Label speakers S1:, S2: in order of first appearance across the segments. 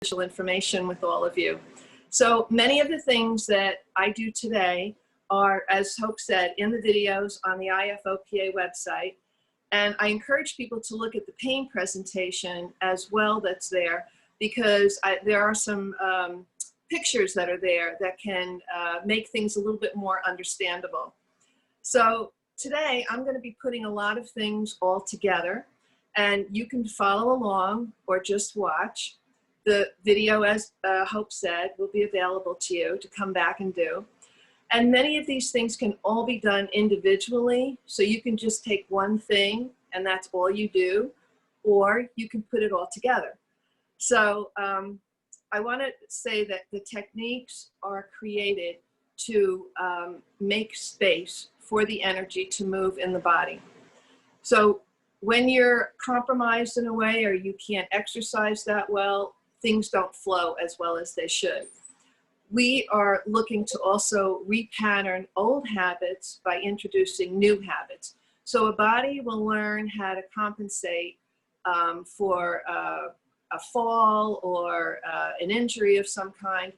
S1: information with all of you. So many of the things that I do today are, as Hope said, in the videos on the IFOPA website. And I encourage people to look at the pain presentation as well that's there, because there are some pictures that are there that can make things a little bit more understandable. So today I'm going to be putting a lot of things all together, and you can follow along or just watch. The video, as Hope said, will be available to you to come back and do. And many of these things can all be done individually, so you can just take one thing and that's all you do, or you can put it all together. So I want to say that the techniques are created to make space for the energy to move in the body. So when you're compromised in a way or you can't exercise that well, things don't flow as well as they should. We are looking to also repattern old habits by introducing new habits. So a body will learn how to compensate for a fall or an injury of some kind.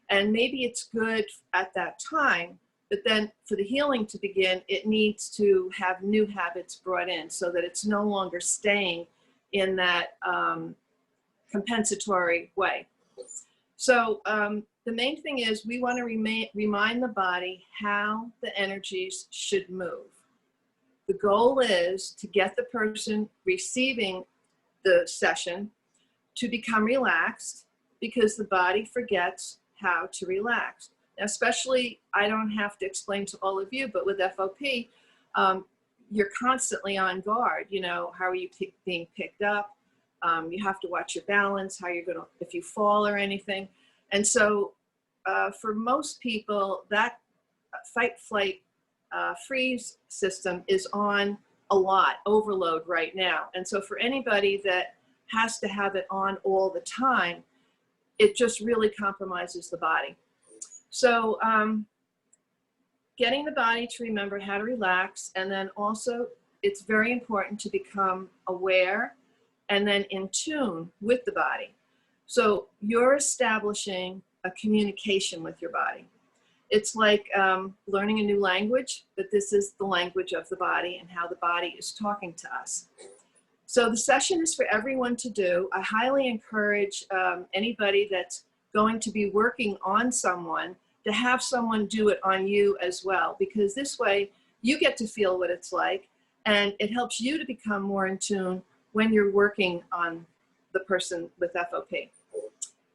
S1: And maybe it's good at that time, but then for the healing to begin, it needs to have new habits brought in so that it's no longer staying in that compensatory way. So the main thing is we want to remind the body how the energies should move. The goal is to get the person receiving the session to become relaxed, because the body forgets how to relax. Now, especially, I don't have to explain to all of you, but with FOP, you're constantly on guard. You know, how are you being picked up? You have to watch your balance, how you're going to, if you fall or anything. And so for most people, that fight, flight, freeze system is on a lot, overload right now. And so for anybody that has to have it on all the time, it just really compromises the body. So getting the body to remember how to relax, and then also it's very important to become aware and then in tune with the body. So you're establishing a communication with your body. It's like learning a new language, but this is the language of the body and how the body is talking to us. So the session is for everyone to do. I highly encourage anybody that's going to be working on someone to have someone do it on you as well, because this way you get to feel what it's like, and it helps you to become more in tune when you're working on the person with FOP.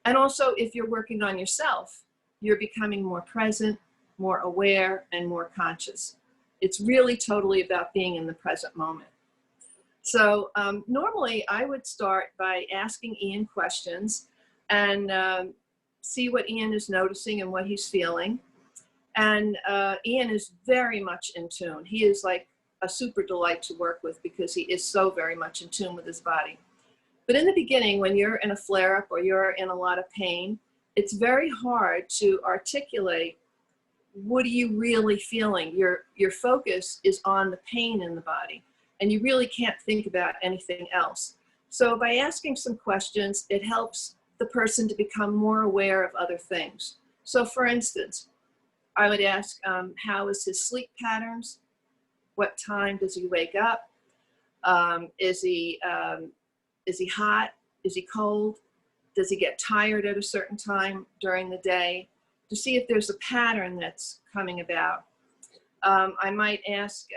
S1: And also, if you're working on yourself, you're becoming more present, more aware, and more conscious. It's really totally about being in the present moment. So normally I would start by asking Ian questions and see what Ian is noticing and what he's feeling. And Ian is very much in tune. He is like a super delight to work with because he is so very much in tune with his body. But in the beginning, when you're in a flare-up or you're in a lot of pain, it's very hard to articulate what are you really feeling. Your focus is on the pain in the body, and you really can't think about anything else. So by asking some questions, it helps the person to become more aware of other things. So for instance, I would ask, how is his sleep patterns? What time does he wake up? Is he hot? Is he cold? Does he get tired at a certain time during the day? To see if there's a pattern that's coming about. I might ask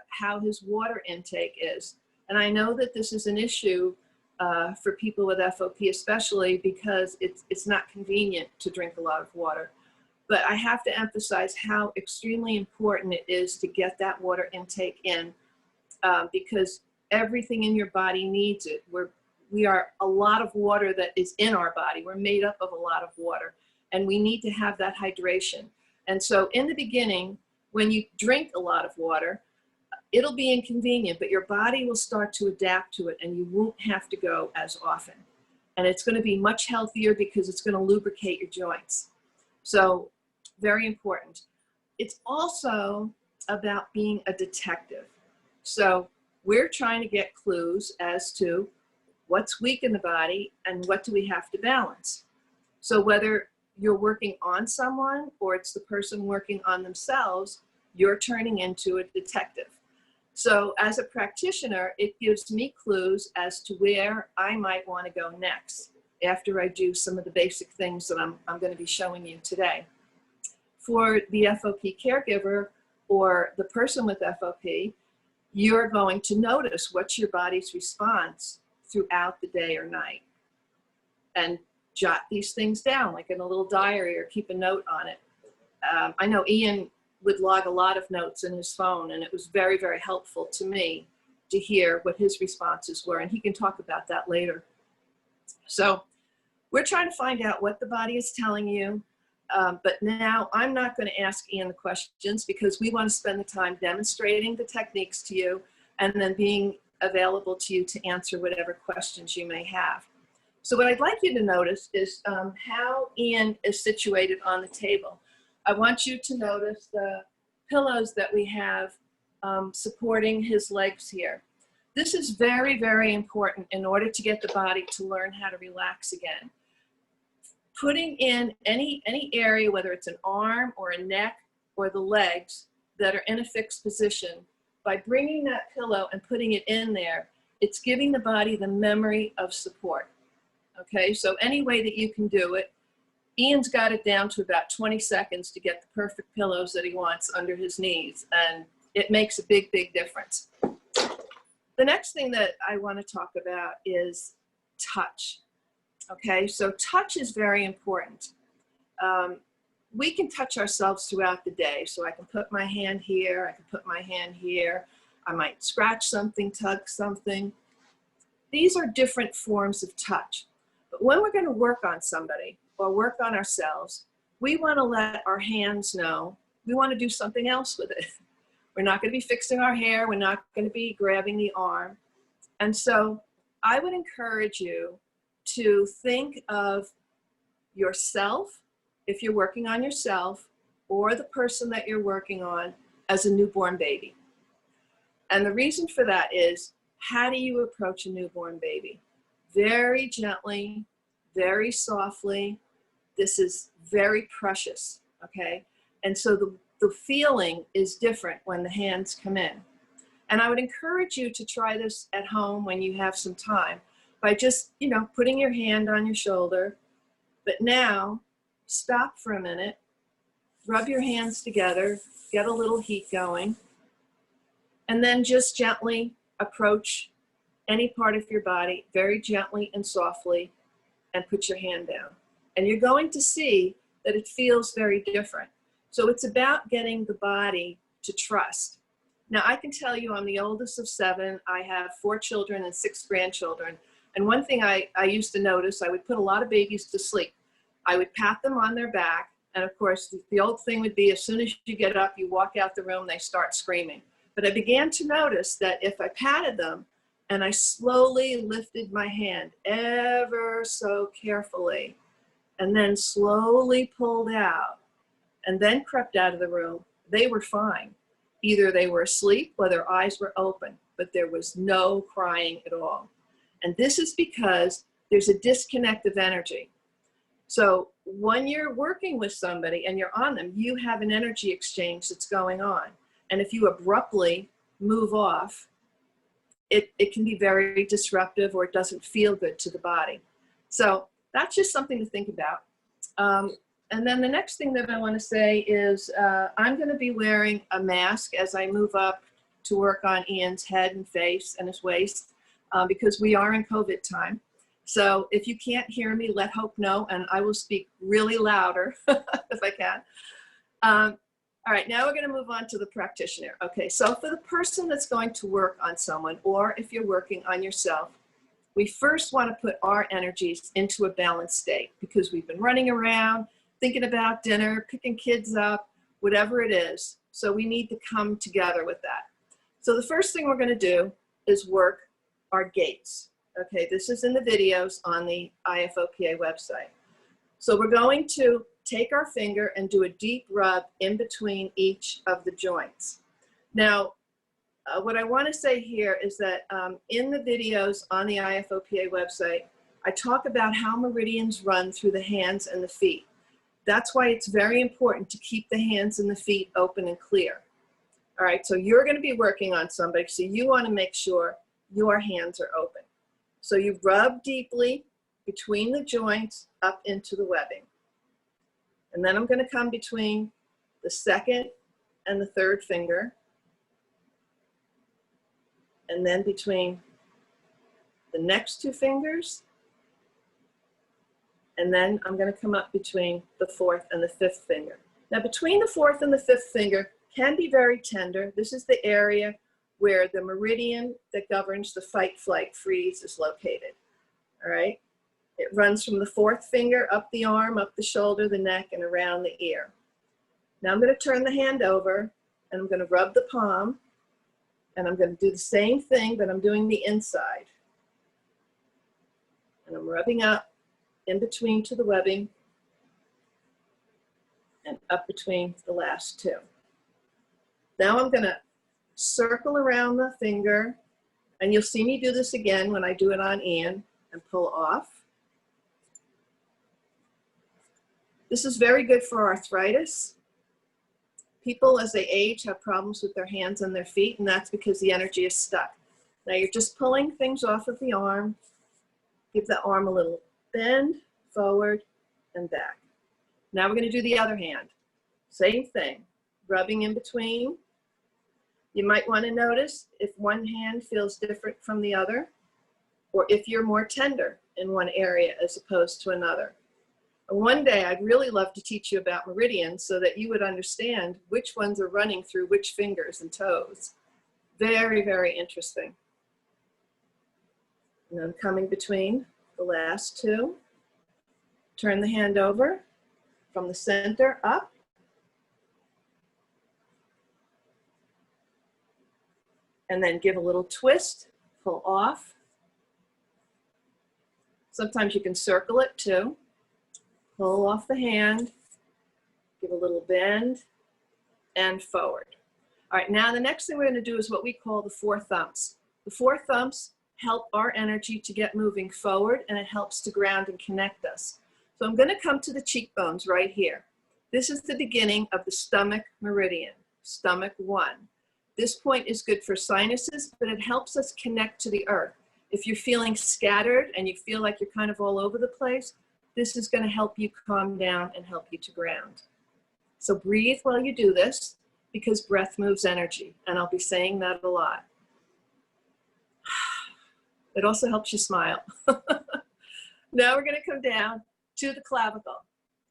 S1: how his water intake is. And I know that this is an issue for people with FOP, especially because it's not convenient to drink a lot of water. But I have to emphasize how extremely important it is to get that water intake in, because everything in your body needs it. We are a lot of water that is in our body. We're made up of a lot of water, and we need to have that hydration. And so in the beginning, when you drink a lot of water, it'll be inconvenient, but your body will start to adapt to it, and you won't have to go as often. And it's going to be much healthier because it's going to lubricate your joints. So very important. It's also about being a detective. So we're trying to get clues as to what's weak in the body and what do we have to balance. So whether you're working on someone or it's the person working on themselves, you're turning into a detective. So as a practitioner, it gives me clues as to where I might want to go next after I do some of the basic things that I'm going to be showing you today. For the FOP caregiver or the person with FOP, you're going to notice what's your body's response throughout the day or night. And jot these things down like in a little diary or keep a note on it. I know Ian would log a lot of notes in his phone, and it was very, very helpful to me to hear what his responses were, and he can talk about that later. So we're trying to find out what the body is telling you, but now I'm not going to ask Ian the questions because we want to spend the time demonstrating the techniques to you and then being available to you to answer whatever questions you may have. So what I'd like you to notice is how Ian is situated on the table. I want you to notice the pillows that we have supporting his legs here. This is very, very important in order to get the body to learn how to relax again. Putting in any area, whether it's an arm or a neck or the legs that are in a fixed position, by bringing that pillow and putting it in there, it's giving the body the memory of support. Okay, so any way that you can do it. Ian's got it down to about 20 seconds to get the perfect pillows that he wants under his knees, and it makes a big, big difference. The next thing that I want to talk about is touch. Okay, so touch is very important. We can touch ourselves throughout the day, so I can put my hand here, I can put my hand here, I might scratch something, tug something. These are different forms of touch. But when we're going to work on somebody or work on ourselves, we want to let our hands know we want to do something else with it. We're not going to be fixing our hair. We're not going to be grabbing the arm. And so I would encourage you to think of yourself, if you're working on yourself, or the person that you're working on as a newborn baby. And the reason for that is, how do you approach a newborn baby? Very gently, very softly. This is very precious, okay? And so the feeling is different when the hands come in. And I would encourage you to try this at home when you have some time by just, putting your hand on your shoulder. But now, stop for a minute, rub your hands together, get a little heat going, and then just gently approach any part of your body, very gently and softly, and put your hand down. And you're going to see that it feels very different. So it's about getting the body to trust. Now, I can tell you I'm the oldest of 7. I have 4 children and 6 grandchildren. And one thing I used to notice, I would put a lot of babies to sleep. I would pat them on their back. And of course, the old thing would be, as soon as you get up, you walk out the room, they start screaming. But I began to notice that if I patted them, and I slowly lifted my hand ever so carefully, and then slowly pulled out, and then crept out of the room, they were fine. Either they were asleep or their eyes were open, but there was no crying at all. And this is because there's a disconnect of energy. So when you're working with somebody and you're on them, you have an energy exchange that's going on. And if you abruptly move off, it can be very disruptive, or it doesn't feel good to the body. So that's just something to think about. And then the next thing that I want to say is I'm going to be wearing a mask as I move up to work on Ian's head and face and his waist, because we are in COVID time. So if you can't hear me, let Hope know, and I will speak really louder if I can. All right, now we're going to move on to the practitioner. Okay, so for the person that's going to work on someone, or if you're working on yourself, we first want to put our energies into a balanced state, because we've been running around, thinking about dinner, picking kids up, whatever it is. So we need to come together with that. So the first thing we're going to do is work our gates. Okay, this is in the videos on the IFOPA website. So we're going to take our finger and do a deep rub in between each of the joints. Now, what I want to say here is that in the videos on the IFOPA website, I talk about how meridians run through the hands and the feet. That's why it's very important to keep the hands and the feet open and clear. All right, so you're going to be working on somebody, so you want to make sure your hands are open. So you rub deeply between the joints up into the webbing. And then I'm going to come between the second and the third finger. And then between the next two fingers. And then I'm going to come up between the fourth and the fifth finger. Now between the fourth and the fifth finger can be very tender. This is the area where the meridian that governs the fight, flight, freeze is located. All right? It runs from the fourth finger up the arm, up the shoulder, the neck, and around the ear. Now I'm going to turn the hand over and I'm going to rub the palm, and I'm going to do the same thing, but I'm doing the inside. And I'm rubbing up in between to the webbing and up between the last two. Now I'm going to circle around the finger, and you'll see me do this again when I do it on Ian, and pull off. This is very good for arthritis. People as they age have problems with their hands and their feet, and that's because the energy is stuck. Now you're just pulling things off of the arm. Give the arm a little bend, forward, and back. Now we're going to do the other hand. Same thing, rubbing in between. You might want to notice if one hand feels different from the other, or if you're more tender in one area as opposed to another. And one day I'd really love to teach you about meridians so that you would understand which ones are running through which fingers and toes. Very, very interesting. And then coming between the last two. Turn the hand over from the center up. And then give a little twist, pull off. Sometimes you can circle it too. Pull off the hand, give a little bend, and forward. All right, now the next thing we're going to do is what we call the four thumbs. The four thumbs help our energy to get moving forward, and it helps to ground and connect us. So I'm going to come to the cheekbones right here. This is the beginning of the stomach meridian, stomach 1. This point is good for sinuses, but it helps us connect to the earth. If you're feeling scattered and you feel like you're kind of all over the place, this is going to help you calm down and help you to ground. So breathe while you do this, because breath moves energy, and I'll be saying that a lot. It also helps you smile. Now we're going to come down to the clavicle.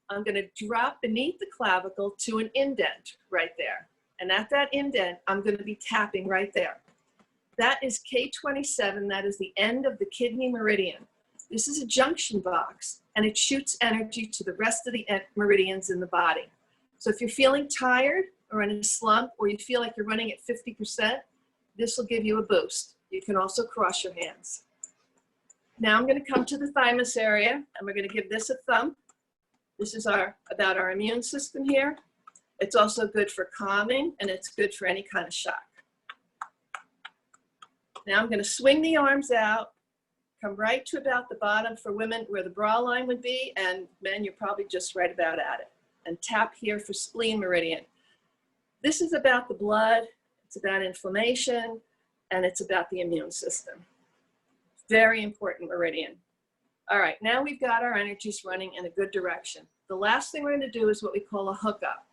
S1: I'm going to drop beneath the clavicle to an indent right there. And at that indent, I'm going to be tapping right there. That is K27. That is the end of the kidney meridian. This is a junction box, and it shoots energy to the rest of the meridians in the body. So if you're feeling tired or in a slump, or you feel like you're running at 50%, this will give you a boost. You can also cross your hands. Now I'm going to come to the thymus area, and we're going to give this a thump. This is about our immune system here. It's also good for calming, and it's good for any kind of shock. Now I'm going to swing the arms out, come right to about the bottom for women where the bra line would be, and men, you're probably just right about at it. And tap here for spleen meridian. This is about the blood, it's about inflammation, and it's about the immune system. Very important meridian. All right, now we've got our energies running in a good direction. The last thing we're going to do is what we call a hookup.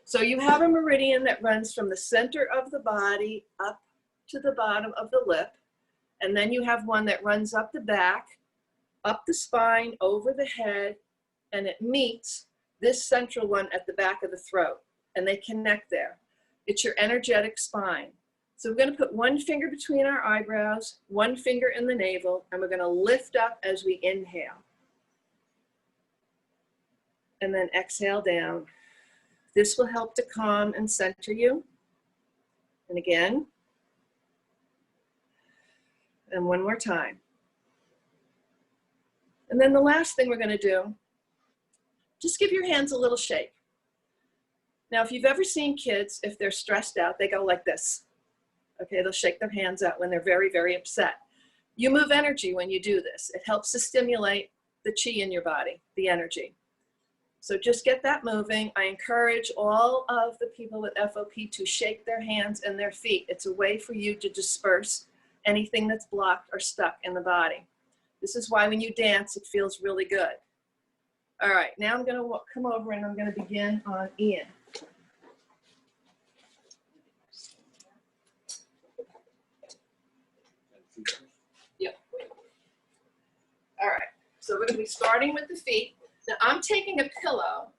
S1: So you have a meridian that runs from the center of the body up to the bottom of the lip, and then you have one that runs up the back, up the spine, over the head, and it meets this central one at the back of the throat, and they connect there. It's your energetic spine. So we're going to put one finger between our eyebrows, one finger in the navel, and we're going to lift up as we inhale. And then exhale down. This will help to calm and center you. And again. And one more time. And then the last thing we're going to do, just give your hands a little shake. Now, if you've ever seen kids, if they're stressed out, they go like this. Okay, they'll shake their hands out when they're very, very upset. You move energy when you do this. It helps to stimulate the chi in your body, the energy. So just get that moving. I encourage all of the people with FOP to shake their hands and their feet. It's a way for you to disperse anything that's blocked or stuck in the body. This is why when you dance, it feels really good. All right, now I'm going to come over and I'm going to begin on Ian. Yep. All right, so we're going to be starting with the feet. Now I'm taking a pillow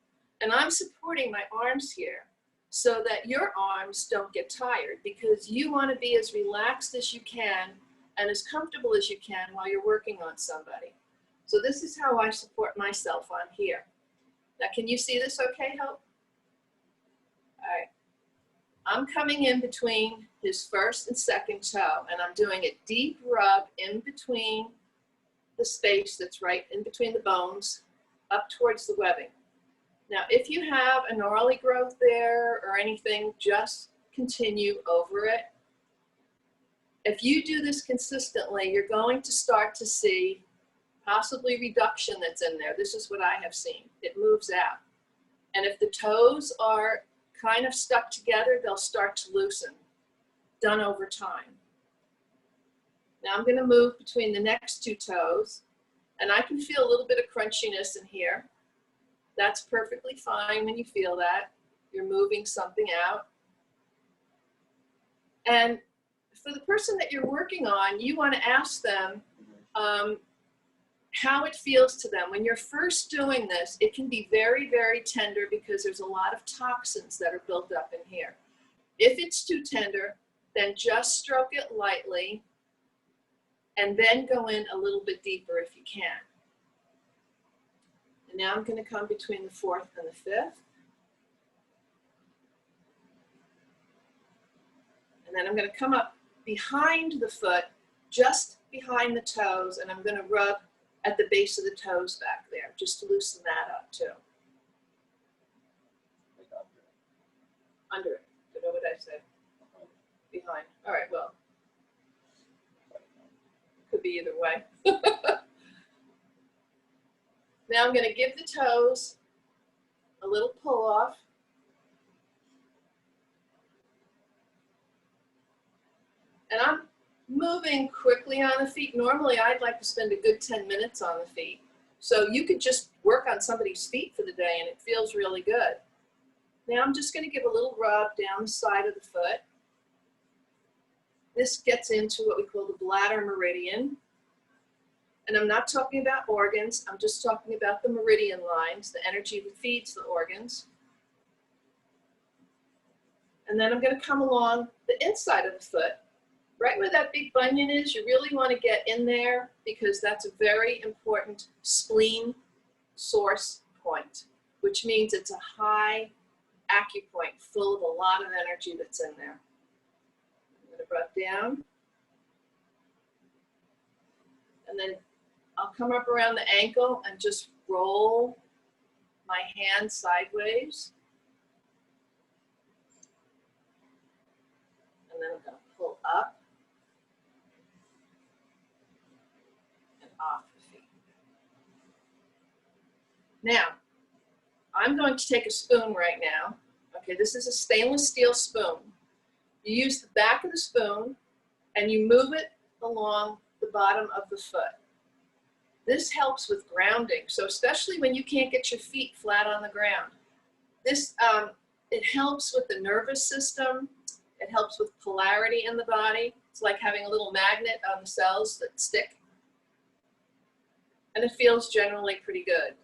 S1: and I'm supporting my arms here so that your arms don't get tired, because you want to be as relaxed as you can and as comfortable as you can while you're working on somebody. So this is how I support myself on here. Now can you see this okay, Hope? All right. I'm coming in between his first and second toe, and I'm doing a deep rub in between the space that's right in between the bones up towards the webbing. Now, if you have a gnarly growth there or anything, just continue over it. If you do this consistently, you're going to start to see possibly reduction that's in there. This is what I have seen. It moves out. And if the toes are kind of stuck together, they'll start to loosen, done over time. Now I'm going to move between the next two toes, and I can feel a little bit of crunchiness in here. That's perfectly fine when you feel that. You're moving something out. And for the person that you're working on, you want to ask them how it feels to them. When you're first doing this, it can be very, very tender because there's a lot of toxins that are built up in here. If it's too tender, then just stroke it lightly and then go in a little bit deeper if you can. And now I'm going to come between the fourth and the fifth. And then I'm going to come up behind the foot, just behind the toes, and I'm going to rub at the base of the toes back there, just to loosen that up too. Under it. Don't know what I said. Behind. All right, well, could be either way. Now I'm going to give the toes a little pull off. And I'm moving quickly on the feet. Normally, I'd like to spend a good 10 minutes on the feet. So you could just work on somebody's feet for the day and it feels really good. Now I'm just going to give a little rub down the side of the foot. This gets into what we call the Bladder Meridian. And I'm not talking about organs. I'm just talking about the meridian lines, the energy that feeds the organs. And then I'm going to come along the inside of the foot. Right where that big bunion is, you really want to get in there because that's a very important spleen source point, which means it's a high acupoint full of a lot of energy that's in there. I'm going to rub down. And then I'll come up around the ankle and just roll my hand sideways. And then I'm going to pull up. Off the feet. Now, I'm going to take a spoon right now. Okay, this is a stainless steel spoon. You use the back of the spoon and you move it along the bottom of the foot. This helps with grounding, so especially when you can't get your feet flat on the ground. This, it helps with the nervous system. It helps with polarity in the body. It's like having a little magnet on the cells that stick. And it feels generally pretty good.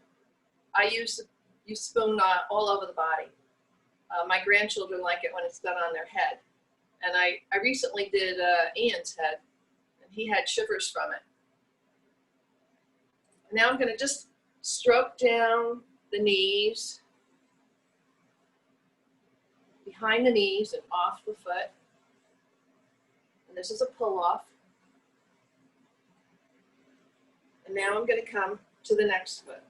S1: I use spoon all over the body. My grandchildren like it when it's done on their head. And I recently did Ian's head, and he had shivers from it. Now I'm going to just stroke down the knees, behind the knees and off the foot. And this is a pull-off. And now I'm going to come to the next foot.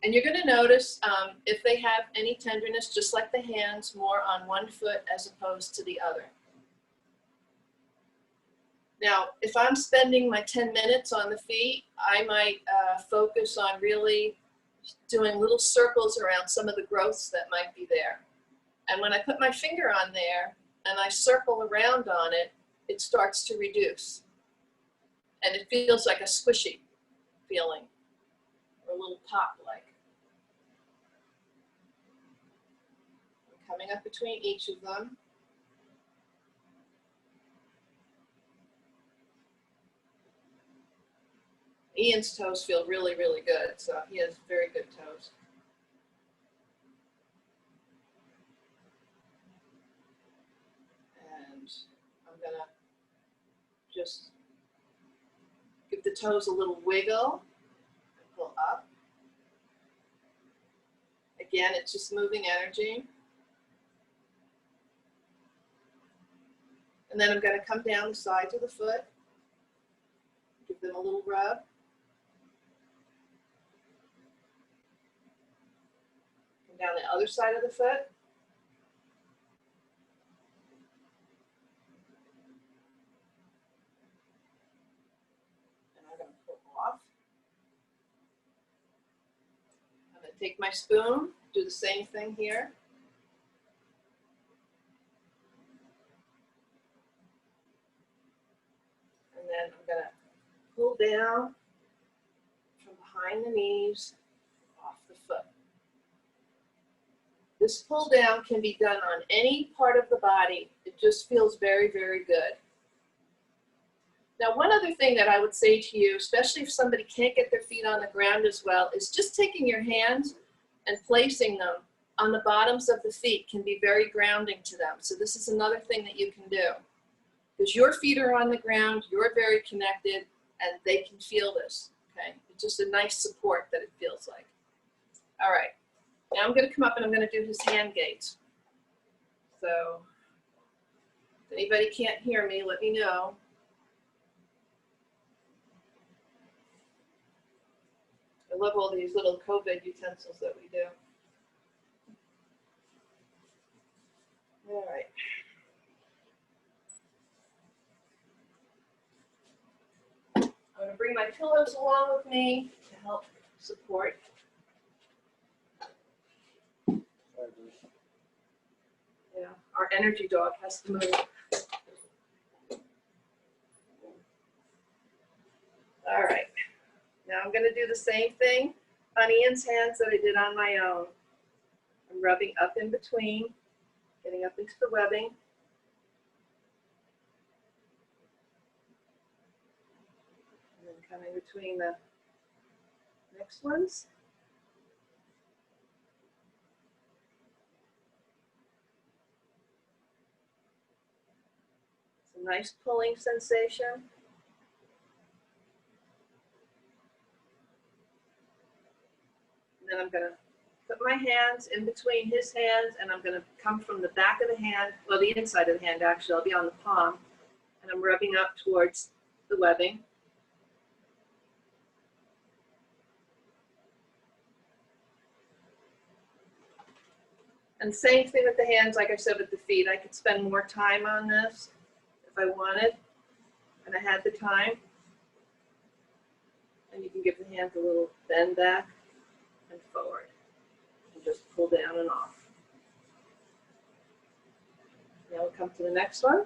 S1: And you're going to notice if they have any tenderness, just like the hands, more on one foot as opposed to the other. Now, if I'm spending my 10 minutes on the feet, I might focus on really doing little circles around some of the growths that might be there. And when I put my finger on there and I circle around on it, it starts to reduce. And it feels like a squishy feeling, or a little pop-like. I'm coming up between each of them. Ian's toes feel really, really good, so he has very good toes. And I'm gonna just give the toes a little wiggle and pull up. Again, it's just moving energy. And then I'm gonna come down the sides of the foot, give them a little rub. Down the other side of the foot. And I'm going to pull off. I'm going to take my spoon, do the same thing here. And then I'm going to pull down from behind the knees off the foot. This pull down can be done on any part of the body. It just feels very, very good. Now, one other thing that I would say to you, especially if somebody can't get their feet on the ground as well, is just taking your hands and placing them on the bottoms of the feet can be very grounding to them. So this is another thing that you can do. Because your feet are on the ground, you're very connected, and they can feel this, okay? It's just a nice support that it feels like. All right. Now I'm going to come up and I'm going to do his hand gates. So if anybody can't hear me, let me know. I love all these little COVID utensils that we do. All right. I'm going to bring my pillows along with me to help support. Yeah, our energy dog has to move. All right. Now I'm going to do the same thing on Ian's hands that I did on my own. I'm rubbing up in between, getting up into the webbing. And then coming between the next ones. It's a nice pulling sensation. And then I'm going to put my hands in between his hands, and I'm going to come from the back of the hand, well, the inside of the hand actually, I'll be on the palm, and I'm rubbing up towards the webbing. And same thing with the hands, like I said with the feet. I could spend more time on this if I wanted, and I had the time. And you can give the hands a little bend back and forward, and just pull down and off. Now we'll come to the next one.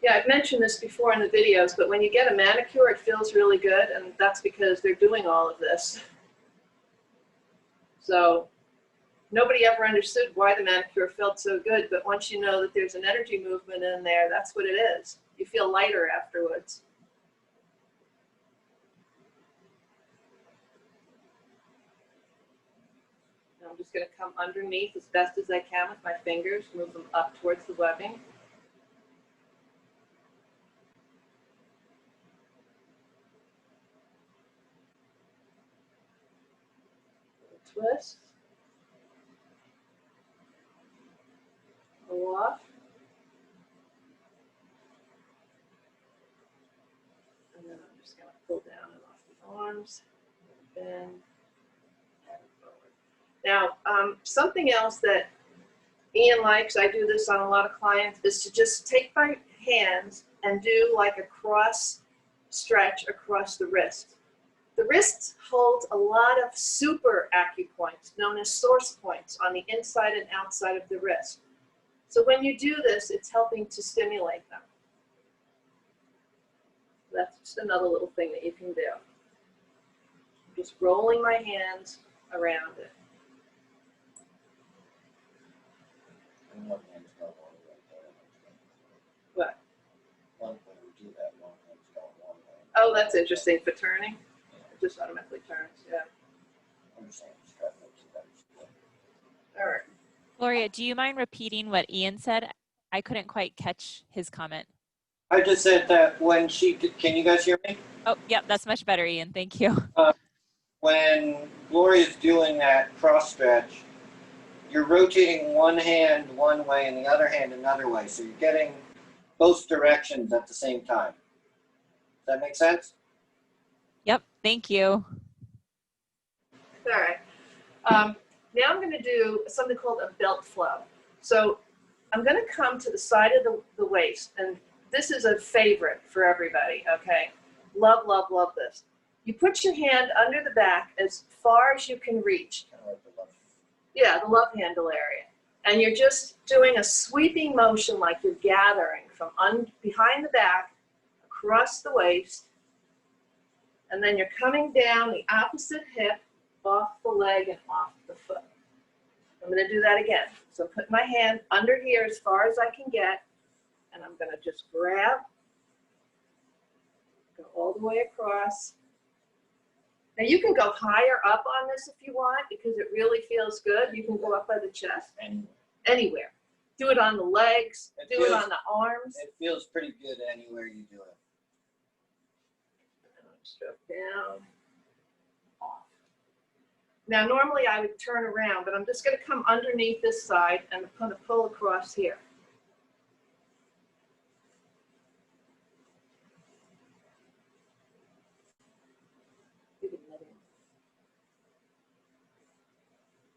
S1: Yeah, I've mentioned this before in the videos, but when you get a manicure, it feels really good, and that's because they're doing all of this. So nobody ever understood why the manicure felt so good, but once you know that there's an energy movement in there, that's what it is. You feel lighter afterwards. Now I'm just going to come underneath as best as I can with my fingers, move them up towards the webbing. Twist. Pull off. And then I'm just going to pull down and off the arms. Bend and forward. Now, something else that Ian likes, I do this on a lot of clients, is to just take my hands and do like a cross stretch across the wrist. The wrist holds a lot of super acupoints, known as source points, on the inside and outside of the wrist. So when you do this, it's helping to stimulate them. That's just another little thing that you can do. Just rolling my hands around it. What? Oh, that's interesting for turning. It just automatically turns, yeah. All right.
S2: Gloria, do you mind repeating what Ian said? I couldn't quite catch his comment.
S3: I just said that when she, can you guys hear me?
S2: Oh, yep, that's much better, Ian. Thank you.
S3: When Gloria's doing that cross stretch, you're rotating one hand one way and the other hand another way. So you're getting both directions at the same time. Does that make sense?
S2: Yep, thank you.
S1: All right. Now I'm going to do something called a belt flow. So I'm going to come to the side of the waist, and this is a favorite for everybody, okay? Love, love, love this. You put your hand under the back as far as you can reach. Yeah, the love handle area. And you're just doing a sweeping motion like you're gathering from behind the back, across the waist, and then you're coming down the opposite hip, off the leg and off the foot. I'm going to do that again. So put my hand under here as far as I can get, and I'm going to just grab, go all the way across. Now you can go higher up on this if you want, because it really feels good. You can go up by the chest. Anywhere. Do it on the legs, do it on the arms.
S3: It feels pretty good anywhere you do it.
S1: Stroke down, off. Now normally I would turn around, but I'm just going to come underneath this side and I'm going to pull across here.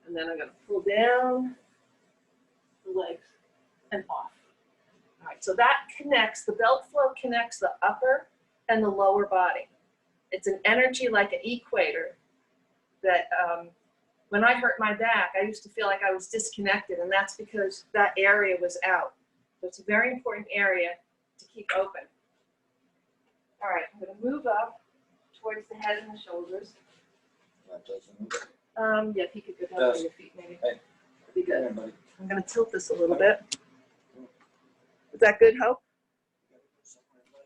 S1: And then I'm going to pull down the legs and off. All right, so that connects, the belt flow connects the upper and the lower body. It's an energy like an equator that when I hurt my back, I used to feel like I was disconnected, and that's because that area was out. So it's a very important area to keep open. All right, I'm going to move up towards the head and the shoulders. Yeah, if you could go down to your feet, maybe.
S3: Hey.
S1: That'd be good. I'm going to tilt this a little bit. Is that good, Hope?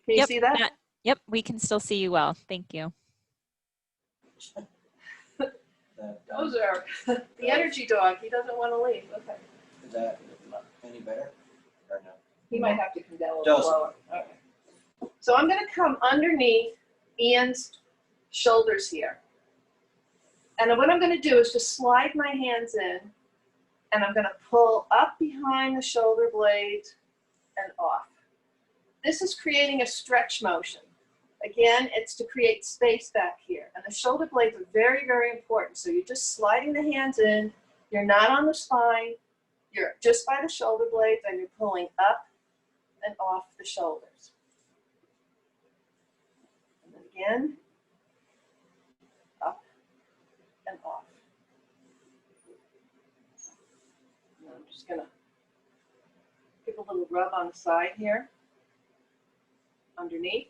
S1: Can you see that?
S2: Yep, we can still see you well. Thank you.
S1: Those are the energy dog. He doesn't want to leave. Okay.
S3: Is that any better or no?
S1: He might have to come down a little lower. Okay. So I'm going to come underneath Ian's shoulders here. And what I'm going to do is just slide my hands in, and I'm going to pull up behind the shoulder blades and off. This is creating a stretch motion. Again, it's to create space back here. And the shoulder blades are very, very important. So you're just sliding the hands in. You're not on the spine. You're just by the shoulder blades, and you're pulling up and off the shoulders. And then again, up and off. And I'm just going to give a little rub on the side here, underneath.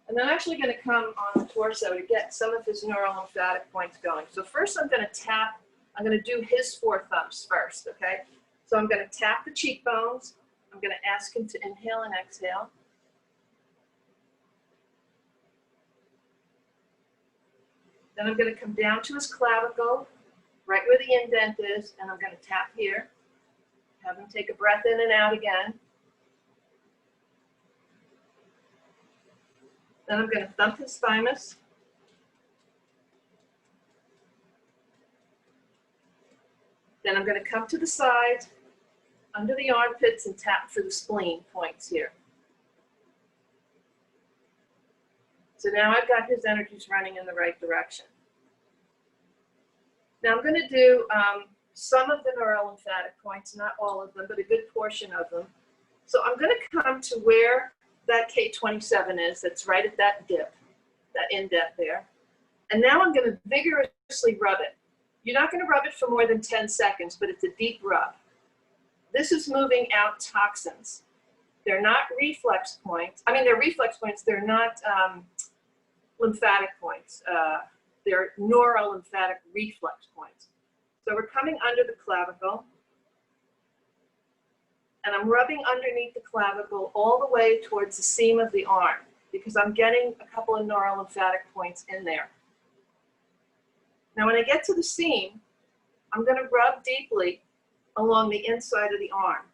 S1: And then I'm actually going to come on the torso to get some of his lymphatic points going. So first I'm going to tap, I'm going to do his 4 thumbs first, okay? So I'm going to tap the cheekbones. I'm going to ask him to inhale and exhale. Then I'm going to come down to his clavicle, right where the indent is, and I'm going to tap here. Have him take a breath in and out again. Then I'm going to thump his thymus. Then I'm going to come to the side, under the armpits, and tap for the spleen points here. So now I've got his energies running in the right direction. Now I'm going to do some of the neurolymphatic points, not all of them, but a good portion of them. So I'm going to come to where that K27 is, that's right at that dip, that indent there. And now I'm going to vigorously rub it. You're not going to rub it for more than 10 seconds, but it's a deep rub. This is moving out toxins. They're not reflex points. I mean, they're reflex points. They're not lymphatic points. They're neurolymphatic reflex points. So we're coming under the clavicle. And I'm rubbing underneath the clavicle all the way towards the seam of the arm because I'm getting a couple of neurolymphatic points in there. Now when I get to the seam, I'm going to rub deeply along the inside of the arm.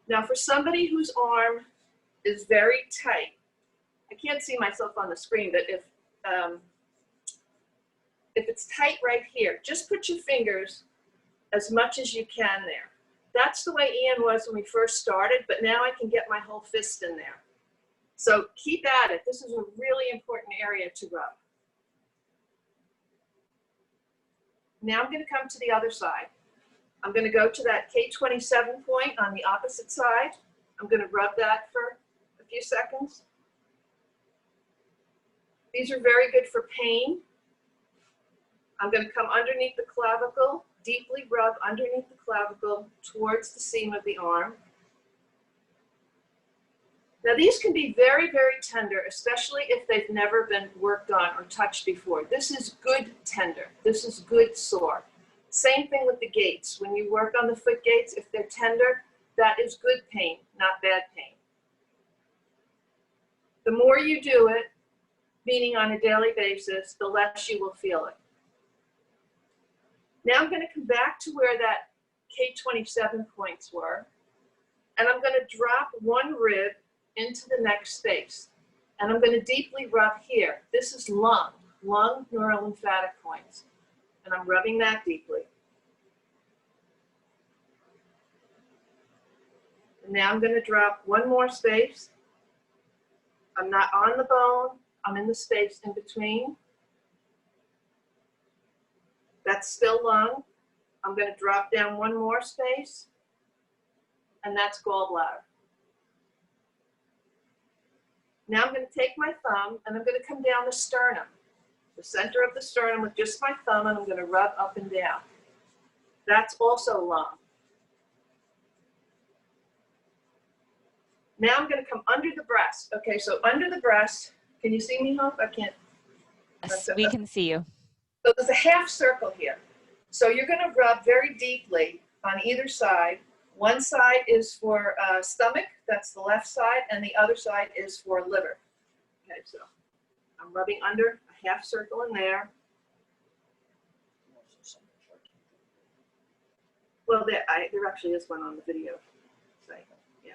S1: Now for somebody whose arm is very tight, I can't see myself on the screen, but if it's tight right here, just put your fingers as much as you can there. That's the way Ian was when we first started, but now I can get my whole fist in there. So keep at it. This is a really important area to rub. Now I'm going to come to the other side. I'm going to go to that K27 point on the opposite side. I'm going to rub that for a few seconds. These are very good for pain. I'm going to come underneath the clavicle, deeply rub underneath the clavicle towards the seam of the arm. Now these can be very, very tender, especially if they've never been worked on or touched before. This is good tender. This is good sore. Same thing with the gates. When you work on the foot gates, if they're tender, that is good pain, not bad pain. The more you do it, meaning on a daily basis, the less you will feel it. Now I'm going to come back to where that K27 points were, and I'm going to drop one rib into the next space. And I'm going to deeply rub here. This is lung neurolymphatic points. And I'm rubbing that deeply. And now I'm going to drop one more space. I'm not on the bone, I'm in the space in between. That's still lung. I'm going to drop down one more space, and that's gallbladder. Now I'm going to take my thumb, and I'm going to come down the sternum, the center of the sternum with just my thumb, and I'm going to rub up and down. That's also lung. Now I'm going to come under the breast. Okay, so under the breast, can you see me, Hope? I can't.
S2: Yes, we can see you.
S1: So there's a half circle here. So you're going to rub very deeply on either side. One side is for stomach, that's the left side, and the other side is for liver. Okay, so I'm rubbing under a half circle in there. Well, there actually is one on the video. So, yeah.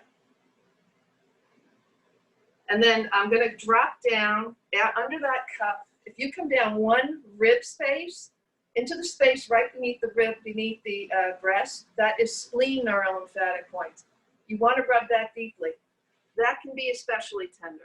S1: And then I'm going to drop down under that cup. If you come down one rib space, into the space right beneath the rib, beneath the breast, that is spleen neurolymphatic points. You want to rub that deeply. That can be especially tender.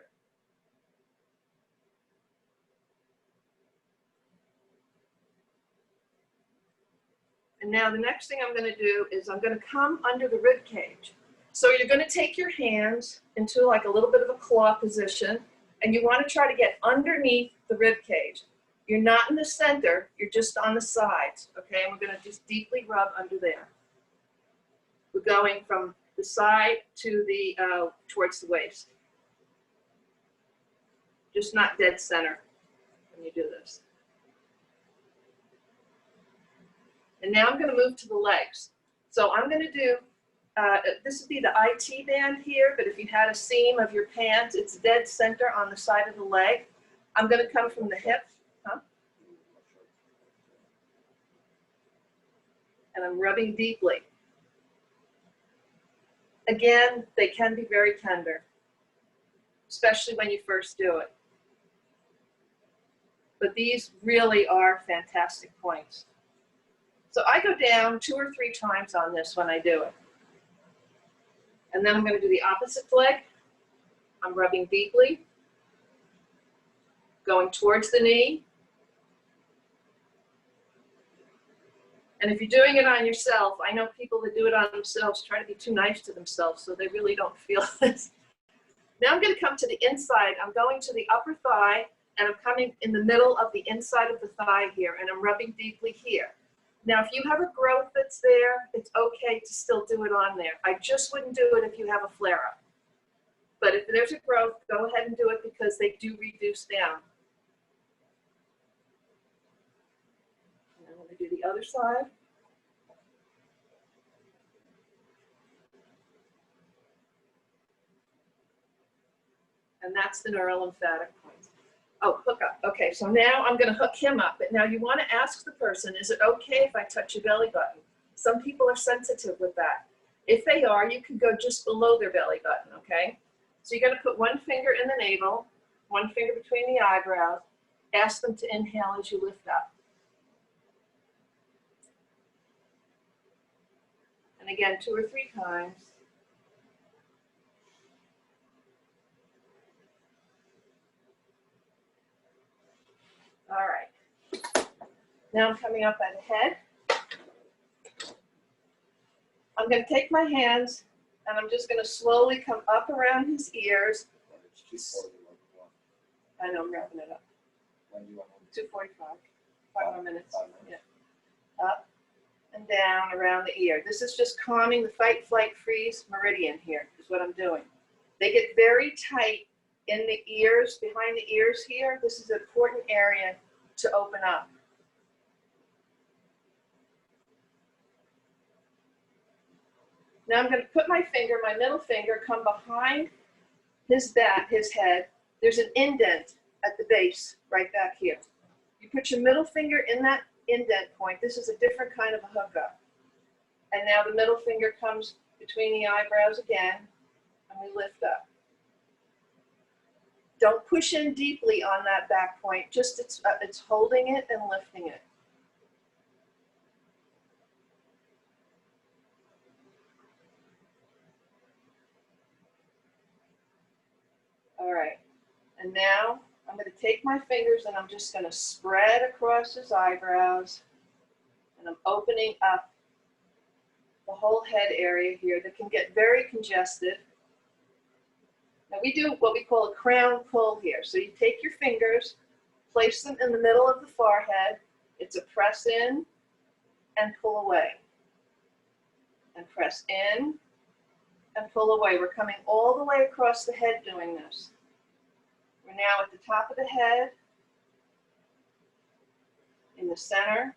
S1: And now the next thing I'm going to do is I'm going to come under the rib cage. So you're going to take your hands into like a little bit of a claw position, and you want to try to get underneath the rib cage. You're not in the center, you're just on the sides, okay? And we're going to just deeply rub under there. We're going from the side to the, towards the waist. Just not dead center when you do this. And now I'm going to move to the legs. So I'm going to do, this would be the IT band here, but if you had a seam of your pants, it's dead center on the side of the leg. I'm going to come from the hip. And I'm rubbing deeply. Again, they can be very tender, especially when you first do it. But these really are fantastic points. So I go down 2 or 3 times on this when I do it. And then I'm going to do the opposite leg. I'm rubbing deeply, going towards the knee. And if you're doing it on yourself, I know people that do it on themselves try to be too nice to themselves, so they really don't feel this. Now I'm going to come to the inside. I'm going to the upper thigh, and I'm coming in the middle of the inside of the thigh here, and I'm rubbing deeply here. Now, if you have a growth that's there, it's okay to still do it on there. I just wouldn't do it if you have a flare-up. But if there's a growth, go ahead and do it because they do reduce down. And I'm going to do the other side. And that's the neurolymphatic point. Oh, hook up. Okay, so now I'm going to hook him up. But now you want to ask the person, is it okay if I touch your belly button? Some people are sensitive with that. If they are, you can go just below their belly button, okay? So you're going to put one finger in the navel, one finger between the eyebrows. Ask them to inhale as you lift up. And again, 2 or 3 times. All right. Now I'm coming up by the head. I'm going to take my hands and I'm just going to slowly come up around his ears. I know I'm wrapping it up. 2:45. 5 more minutes. Yeah. Up and down around the ear. This is just calming the fight, flight, freeze meridian here is what I'm doing. They get very tight in the ears, behind the ears here. This is an important area to open up. Now I'm going to put my finger, my middle finger, come behind his back, his head. There's an indent at the base, right back here. You put your middle finger in that indent point. This is a different kind of a hookup. And now the middle finger comes between the eyebrows again, and we lift up. Don't push in deeply on that back point, just it's holding it and lifting it. All right, and now I'm going to take my fingers and I'm just going to spread across his eyebrows, and I'm opening up the whole head area here that can get very congested. Now we do what we call a crown pull here. So you take your fingers, place them in the middle of the forehead. It's a press in and pull away. And press in and pull away. We're coming all the way across the head doing this. We're now at the top of the head, in the center.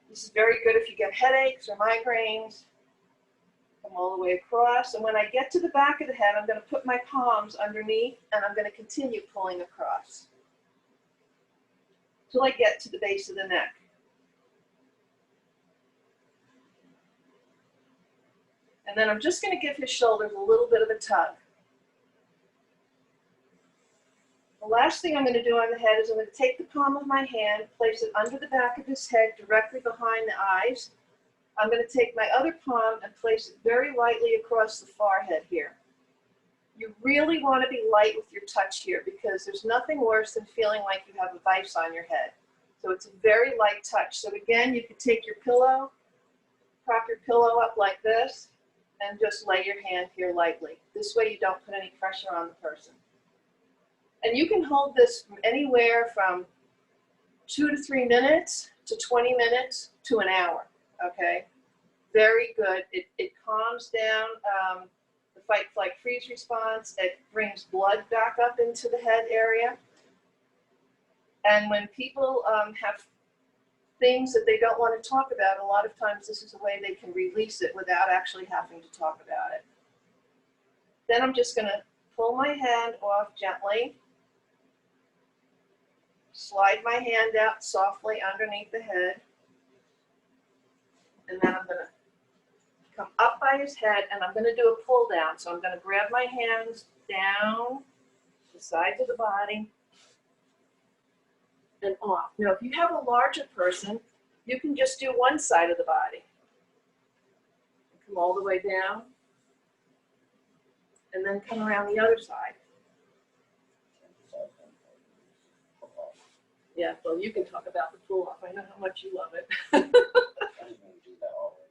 S1: This is very good if you get headaches or migraines. Come all the way across, and when I get to the back of the head, I'm going to put my palms underneath, and I'm going to continue pulling across till I get to the base of the neck. And then I'm just going to give his shoulders a little bit of a tug. The last thing I'm going to do on the head is I'm going to take the palm of my hand, place it under the back of his head, directly behind the eyes. I'm going to take my other palm and place it very lightly across the forehead here. You really want to be light with your touch here because there's nothing worse than feeling like you have a vice on your head. So it's a very light touch. So again, you could take your pillow, prop your pillow up like this, and just lay your hand here lightly. This way you don't put any pressure on the person. And you can hold this from anywhere from 2 to 3 minutes to 20 minutes to an hour. Okay, very good. It calms down the fight, flight, freeze response. It brings blood back up into the head area. And when people have things that they don't want to talk about, a lot of times this is a way they can release it without actually having to talk about it. Then I'm just going to pull my hand off gently, slide my hand out softly underneath the head. And then I'm going to come up by his head and I'm going to do a pull down. So I'm going to grab my hands down the sides of the body and off. Now, if you have a larger person, you can just do one side of the body. Come all the way down and then come around the other side. Yeah, well, you can talk about the pull off. I know how much you love it.
S3: I didn't even do that all the way.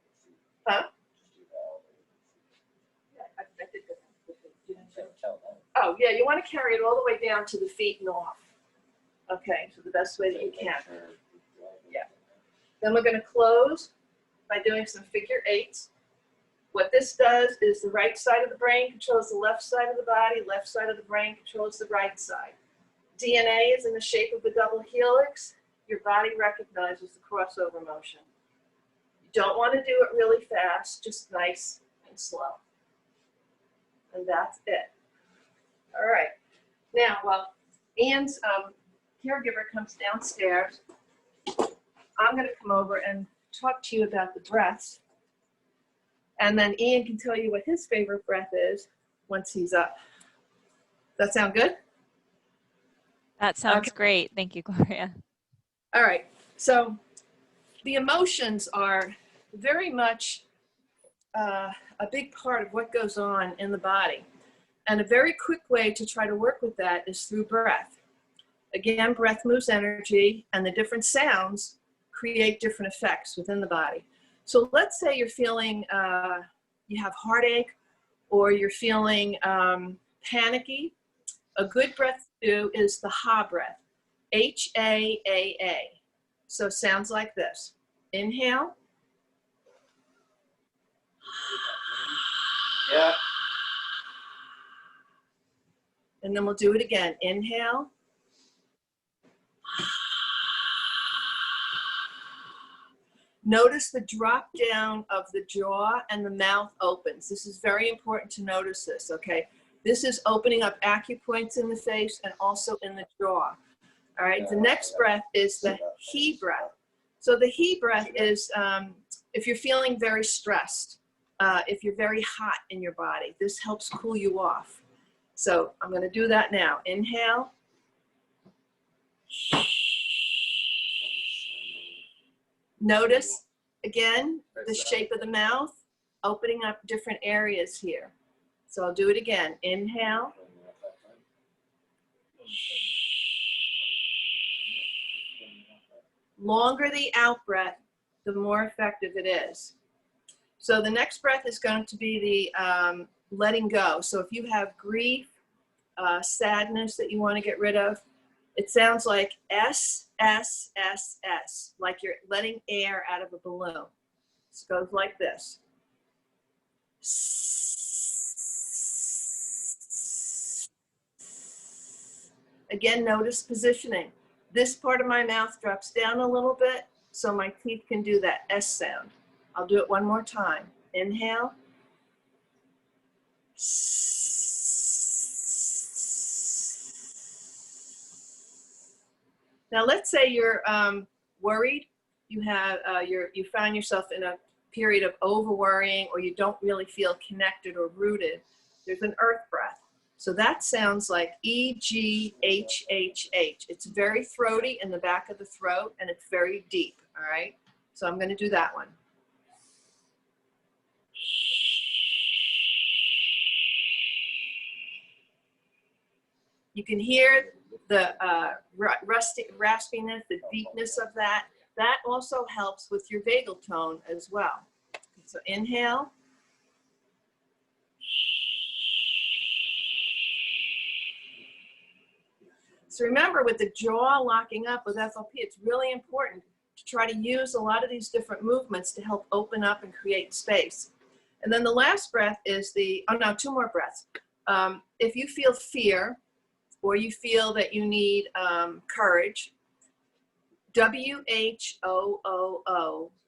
S1: Huh?
S3: Just do that all the way.
S1: Yeah, I did that. You didn't
S3: Can't tell them.
S1: Oh, yeah, you want to carry it all the way down to the feet and off. Okay, so the best way that you
S3: Make
S1: can.
S3: sure.
S1: Yeah. Then we're going to close by doing some figure eights. What this does is the right side of the brain controls the left side of the body, left side of the brain controls the right side. DNA is in the shape of a double helix. Your body recognizes the crossover motion. You don't want to do it really fast, just nice and slow. And that's it. All right. Now, while Ian's caregiver comes downstairs, I'm going to come over and talk to you about the breaths. And then Ian can tell you what his favorite breath is once he's up. Does that sound good?
S2: That sounds great. Thank you, Gloria.
S1: All right. So the emotions are very much a big part of what goes on in the body. And a very quick way to try to work with that is through breath. Again, breath moves energy, and the different sounds create different effects within the body. So let's say you're feeling, you have heartache, or you're feeling panicky. A good breath to do is the ha breath, H-A-A-A. So it sounds like this. Inhale.
S3: Yeah.
S1: And then we'll do it again. Inhale. Notice the drop down of the jaw and the mouth opens. This is very important to notice this, okay? This is opening up acupoints in the face and also in the jaw. All right, the next breath is the he breath. So the he breath is if you're feeling very stressed, if you're very hot in your body, this helps cool you off. So I'm going to do that now. Inhale. Notice, again, the shape of the mouth, opening up different areas here. So I'll do it again. Inhale. Longer the out breath, the more effective it is. So the next breath is going to be the letting go. So if you have grief, sadness that you want to get rid of, it sounds like S, S, S, S, like you're letting air out of a balloon. It goes like this. Again, notice positioning. This part of my mouth drops down a little bit so my teeth can do that S sound. I'll do it one more time. Inhale. Now let's say you're worried. You have you find yourself in a period of over worrying, or you don't really feel connected or rooted. There's an earth breath. So that sounds like E-G-H-H-H. It's very throaty in the back of the throat, and it's very deep, all right? So I'm going to do that one. You can hear the raspiness, the deepness of that. That also helps with your vagal tone as well. So inhale. So remember, with the jaw locking up with FOP, it's really important to try to use a lot of these different movements to help open up and create space. And then the last breath is the, oh no, two more breaths. If you feel fear, or you feel that you need courage, W-H-O-O-O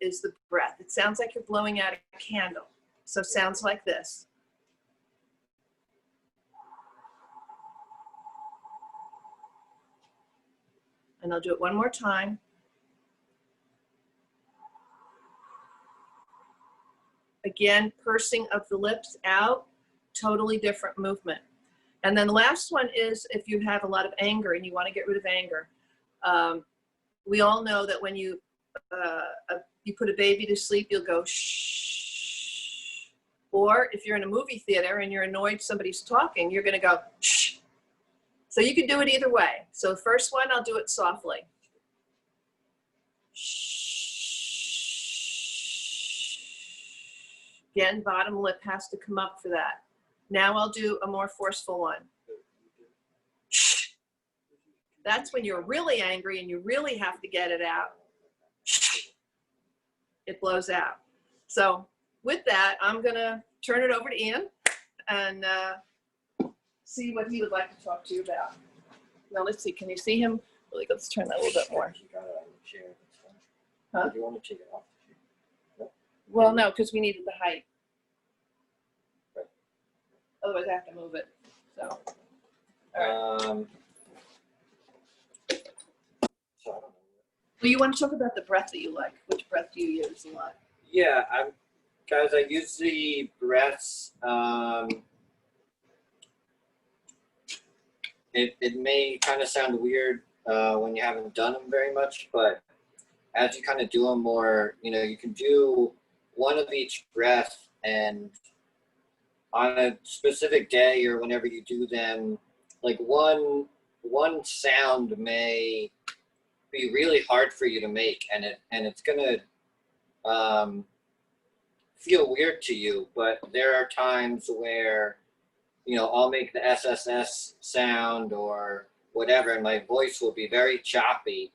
S1: is the breath. It sounds like you're blowing out a candle. So it sounds like this. And I'll do it one more time. Again, pursing of the lips out, totally different movement. And then the last one is if you have a lot of anger and you want to get rid of anger. We all know that when you put a baby to sleep, you'll go shh. Or if you're in a movie theater and you're annoyed somebody's talking, you're going to go shh. So you can do it either way. So the first one, I'll do it softly. Again, bottom lip has to come up for that. Now I'll do a more forceful one. That's when you're really angry and you really have to get it out. It blows out. So with that, I'm gonna turn it over to Ian and see what he would like to talk to you about. Now let's see, can you see him? Really, let's turn that a little bit more. Huh?
S3: Do you want to take it off? No?
S1: Well, no, because we needed the height.
S3: Right.
S1: Otherwise I have to move it, so. All right.
S3: So I don't know.
S1: Well, you want to talk about the breath that you like. Which breath do you use a lot?
S3: Yeah, guys, I use the breaths. It may kind of sound weird when you haven't done them very much, but as you kind of do them more, you know, you can do one of each breath, and on a specific day or whenever you do them, like one sound may be really hard for you to make, and it's gonna feel weird to you, but there are times where, you know, I'll make the SSS sound or whatever, and my voice will be very choppy,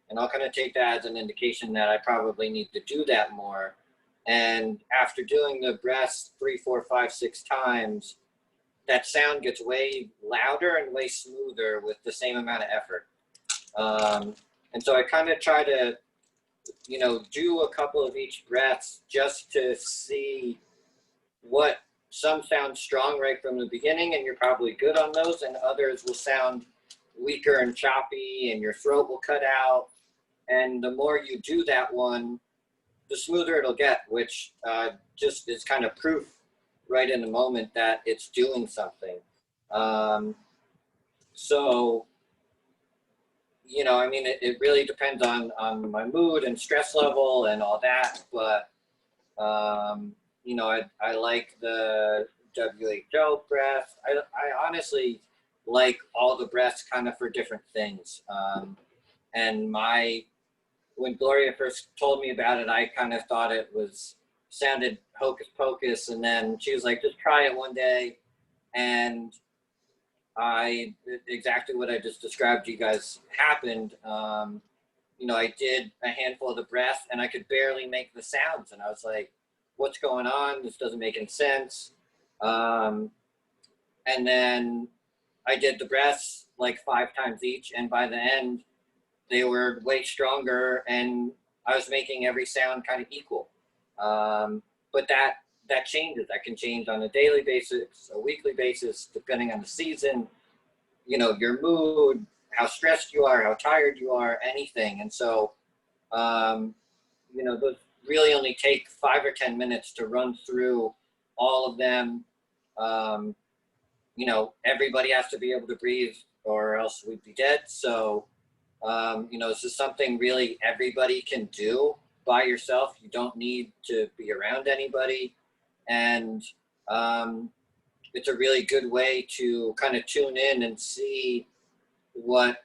S3: and I'll kind of take that as an indication that I probably need to do that more. And after doing the breaths 3, 4, 5, 6 times, that sound gets way louder and way smoother with the same amount of effort. And so I kind of try to, you know, do a couple of each breaths just to see what, some sound strong right from the beginning and you're probably good on those, and others will sound weaker and choppy and your throat will cut out. And the more you do that one, the smoother it'll get, which just is kind of proof right in the moment that it's doing something. So, you know, I mean, it really depends on my mood and stress level and all that, but you know, I like the WHO breath. I honestly like all the breaths kind of for different things. And when Gloria first told me about it, I kind of thought it sounded hocus pocus. And then she was like, just try it one day. And exactly what I just described to you guys happened. You know, I did a handful of the breath and I could barely make the sounds. And I was like, what's going on? This doesn't make any sense. And then I did the breaths like 5 times each. And by the end, they were way stronger and I was making every sound kind of equal. But that changes. That can change on a daily basis, a weekly basis, depending on the season, you know, your mood, how stressed you are, how tired you are, anything. And so, you know, those really only take 5 or 10 minutes to run through all of them. You know, everybody has to be able to breathe or else we'd be dead. So, you know, this is something really everybody can do by yourself. You don't need to be around anybody. And it's a really good way to kind of tune in and see what,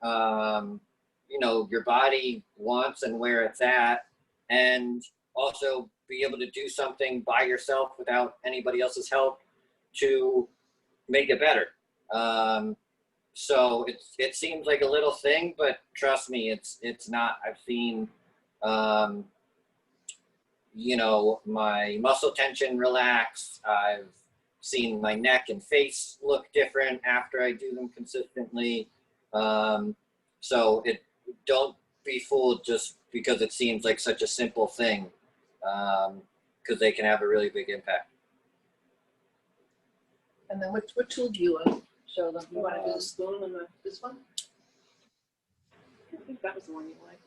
S3: you know, your body wants and where it's at, and also be able to do something by yourself without anybody else's help to make it better. So it seems like a little thing, but trust me, it's not. I've seen, you know, my muscle tension relax. I've seen my neck and face look different after I do them consistently. So don't be fooled just because it seems like such a simple thing, because they can have a really big impact.
S1: And then what tool do you want to show them? You want to do the spoon and this one? I think that was the one you liked.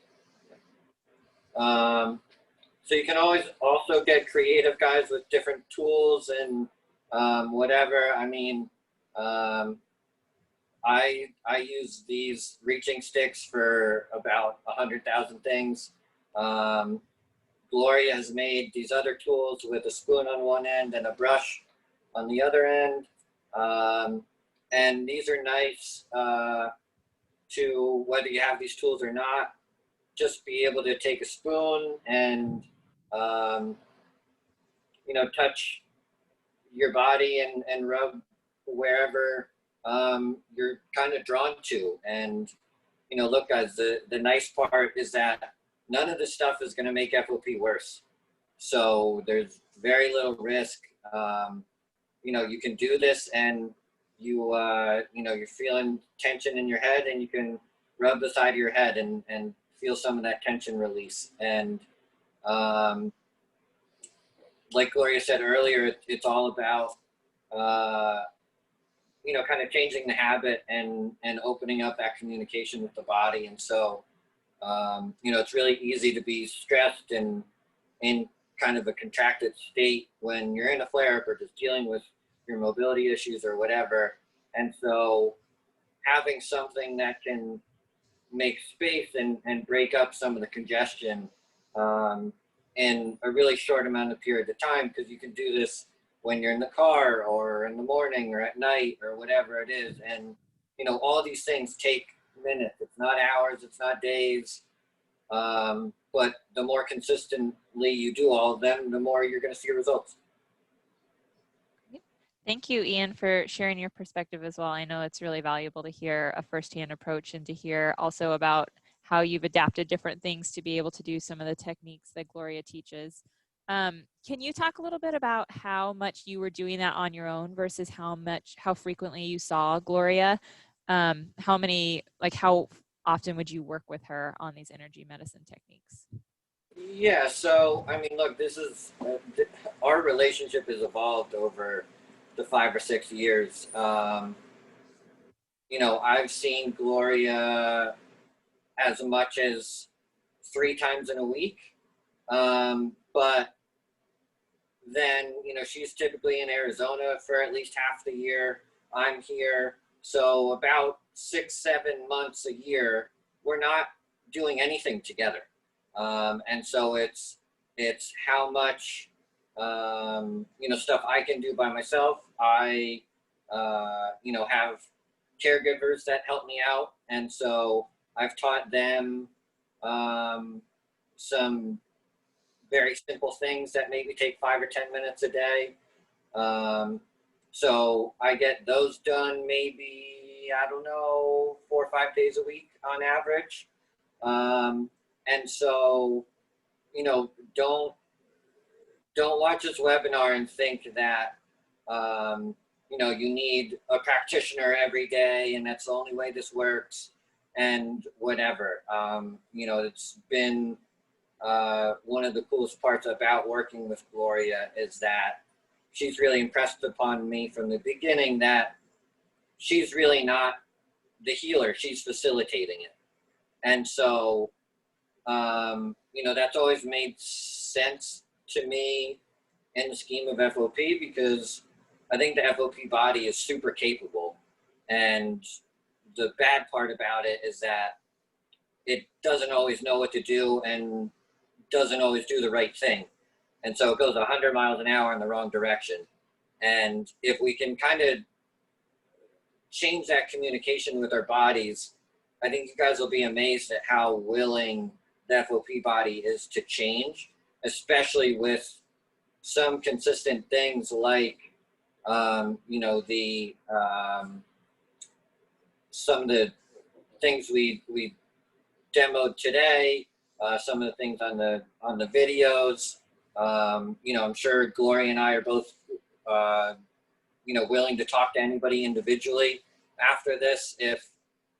S3: So you can always also get creative, guys, with different tools and whatever. I mean, I use these reaching sticks for about 100,000 things. Gloria has made these other tools with a spoon on one end and a brush on the other end. And these are nice to, whether you have these tools or not, just be able to take a spoon and, you know, touch your body and rub wherever you're kind of drawn to. And, you know, look, guys, the nice part is that none of this stuff is going to make FOP worse. So there's very little risk. You know, you can do this and you, you know, you're feeling tension in your head and you can rub the side of your head and feel some of that tension release. And like Gloria said earlier, it's all about, you know, kind of changing the habit and opening up that communication with the body. And so, you know, it's really easy to be stressed and in kind of a contracted state when you're in a flare-up or just dealing with your mobility issues or whatever. And so having something that can make space and break up some of the congestion in a really short amount of period of time, because you can do this when you're in the car or in the morning or at night or whatever it is. And, you know, all these things take minutes. It's not hours, it's not days. But the more consistently you do all of them, the more you're going to see results.
S2: Thank you, Ian, for sharing your perspective as well. I know it's really valuable to hear a firsthand approach and to hear also about how you've adapted different things to be able to do some of the techniques that Gloria teaches. Can you talk a little bit about how much you were doing that on your own versus how frequently you saw Gloria? How often would you work with her on these energy medicine techniques?
S3: Yeah, so, I mean, look, this is, our relationship has evolved over the 5 or 6 years. You know, I've seen Gloria as much as 3 times in a week. But then, you know, she's typically in Arizona for at least half the year. I'm here. So about 6-7 months a year, we're not doing anything together. And so it's how much, you know, stuff I can do by myself. I, you know, have caregivers that help me out. And so I've taught them some very simple things that maybe take 5 or 10 minutes a day. So I get those done maybe, I don't know, 4 or 5 days a week on average. And so, you know, don't watch this webinar and think that, you know, you need a practitioner every day and that's the only way this works and whatever. You know, it's been one of the coolest parts about working with Gloria is that she's really impressed upon me from the beginning that she's really not the healer, she's facilitating it. And so, you know, that's always made sense to me in the scheme of FOP, because I think the FOP body is super capable. And the bad part about it is that it doesn't always know what to do and doesn't always do the right thing. And so it goes 100 miles an hour in the wrong direction. And if we can kind of change that communication with our bodies, I think you guys will be amazed at how willing the FOP body is to change, especially with some consistent things like, you know, the some of the things we demoed today, some of the things on the videos. You know, I'm sure Gloria and I are both, you know, willing to talk to anybody individually after this if,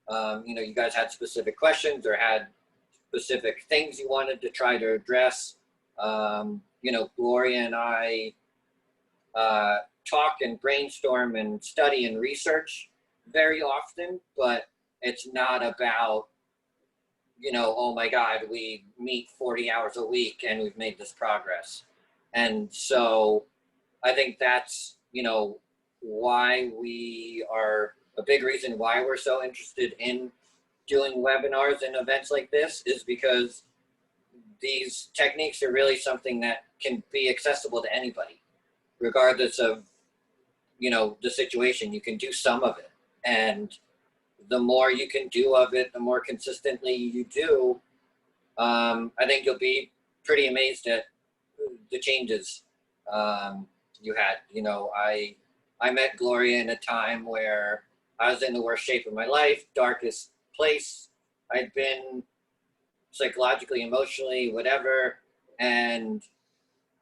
S3: you know, you guys had specific questions or had specific things you wanted to try to address. You know, Gloria and I talk and brainstorm and study and research very often, but it's not about, you know, oh my God, we meet 40 hours a week and we've made this progress. And so I think that's, you know, why we are, a big reason why we're so interested in doing webinars and events like this is because these techniques are really something that can be accessible to anybody, regardless of, you know, the situation. You can do some of it. And the more you can do of it, the more consistently you do, I think you'll be pretty amazed at the changes you had. You know, I met Gloria in a time where I was in the worst shape of my life, darkest place I'd been psychologically, emotionally, whatever. And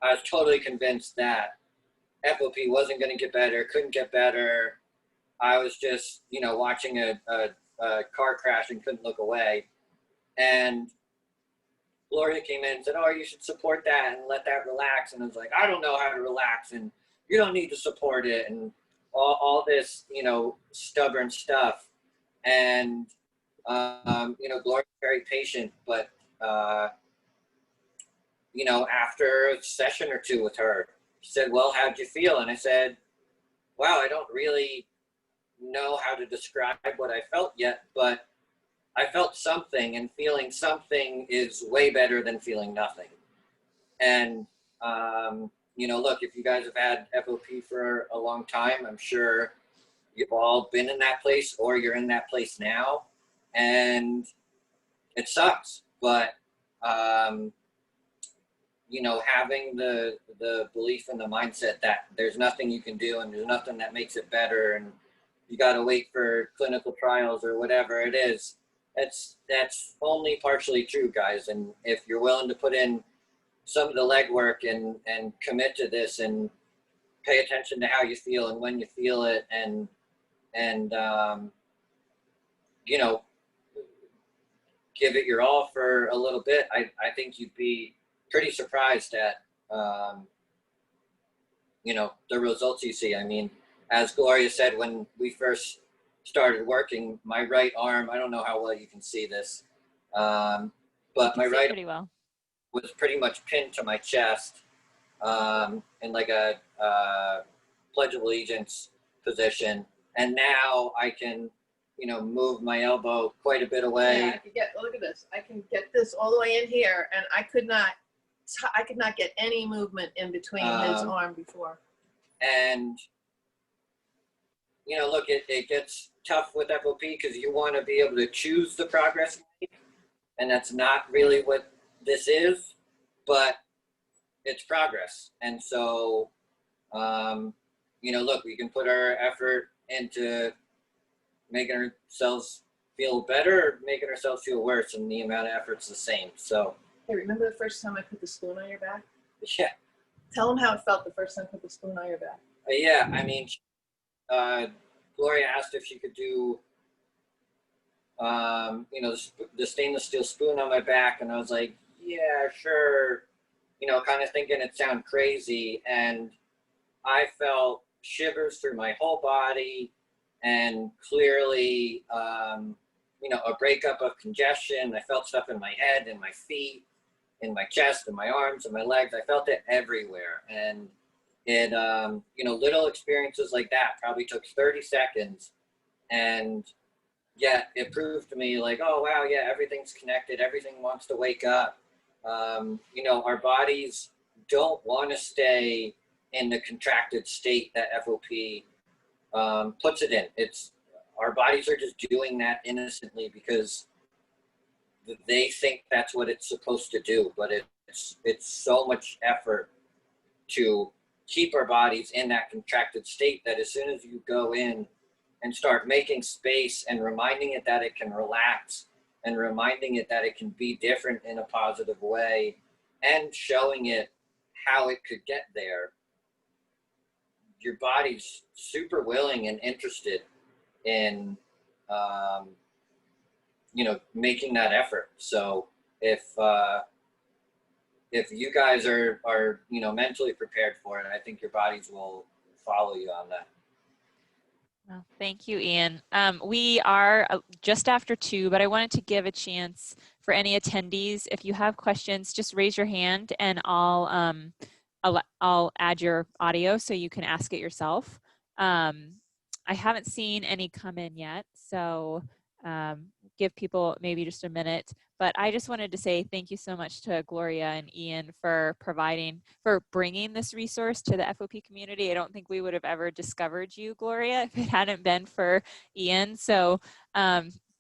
S3: I was totally convinced that FOP wasn't going to get better, couldn't get better. I was just, you know, watching a car crash and couldn't look away. And Gloria came in and said, oh, you should support that and let that relax. And I was like, I don't know how to relax, and you don't need to support it, and all this, you know, stubborn stuff. And, you know, Gloria's very patient, but, you know, after a session or two with her, she said, well, how'd you feel? And I said, wow, I don't really know how to describe what I felt yet, but I felt something, and feeling something is way better than feeling nothing. And, you know, look, if you guys have had FOP for a long time, I'm sure you've all been in that place, or you're in that place now, and it sucks. But, you know, having the belief and the mindset that there's nothing you can do and there's nothing that makes it better, and you got to wait for clinical trials or whatever it is, that's only partially true, guys. And if you're willing to put in some of the legwork and commit to this and pay attention to how you feel and when you feel it, and you know, give it your all for a little bit, I think you'd be pretty surprised at, you know, the results you see. I mean, as Gloria said, when we first started working, my right arm, I don't know how well you can see this, but my right
S2: pretty well.
S3: was pretty much pinned to my chest, in like a Pledge of Allegiance position. And now I can, you know, move my elbow quite a bit away.
S1: Yeah, I could get, look at this. I can get this all the way in here, and I could not get any movement in between his arm before.
S3: And, you know, look, it gets tough with FOP because you want to be able to choose the progress you make, and that's not really what this is, but it's progress. And so, you know, look, we can put our effort into making ourselves feel better or making ourselves feel worse, and the amount of effort's the same. So,
S1: hey, remember the first time I put the spoon on your back?
S3: yeah.
S1: Tell them how it felt the first time I put the spoon on your back.
S3: Yeah, I mean, Gloria asked if she could do, you know, the stainless steel spoon on my back, and I was like, yeah, sure, you know, kind of thinking it sounded crazy. And I felt shivers through my whole body, and clearly, you know, a breakup of congestion. I felt stuff in my head, in my feet, in my chest, in my arms, and my legs. I felt it everywhere. And it, you know, little experiences like that probably took 30 seconds. And yet it proved to me like, oh, wow, yeah, everything's connected. Everything wants to wake up. You know, our bodies don't want to stay in the contracted state that FOP puts it in. It's, our bodies are just doing that innocently because they think that's what it's supposed to do. But it's so much effort to keep our bodies in that contracted state that as soon as you go in and start making space and reminding it that it can relax and reminding it that it can be different in a positive way and showing it how it could get there, your body's super willing and interested in, you know, making that effort. So if you guys are, you know, mentally prepared for it, I think your bodies will follow you on that.
S2: Well, thank you, Ian. We are just after 2, but I wanted to give a chance for any attendees. If you have questions, just raise your hand and I'll add your audio so you can ask it yourself. I haven't seen any come in yet, so give people maybe just a minute. But I just wanted to say thank you so much to Gloria and Ian for bringing this resource to the FOP community. I don't think we would have ever discovered you, Gloria, if it hadn't been for Ian. So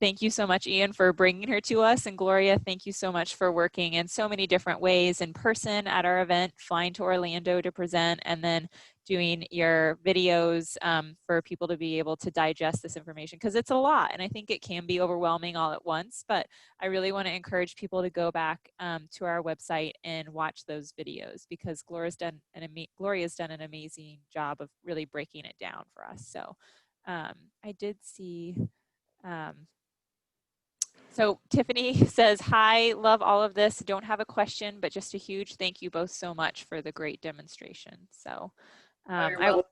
S2: Thank you so much, Ian, for bringing her to us. And Gloria, thank you so much for working in so many different ways in person at our event, flying to Orlando to present, and then doing your videos for people to be able to digest this information, because it's a lot. And I think it can be overwhelming all at once, but I really want to encourage people to go back to our website and watch those videos, because Gloria's done an amazing job of really breaking it down for us. So I did see, so Tiffany says, hi, love all of this. Don't have a question, but just a huge thank you both so much for the great demonstration. So I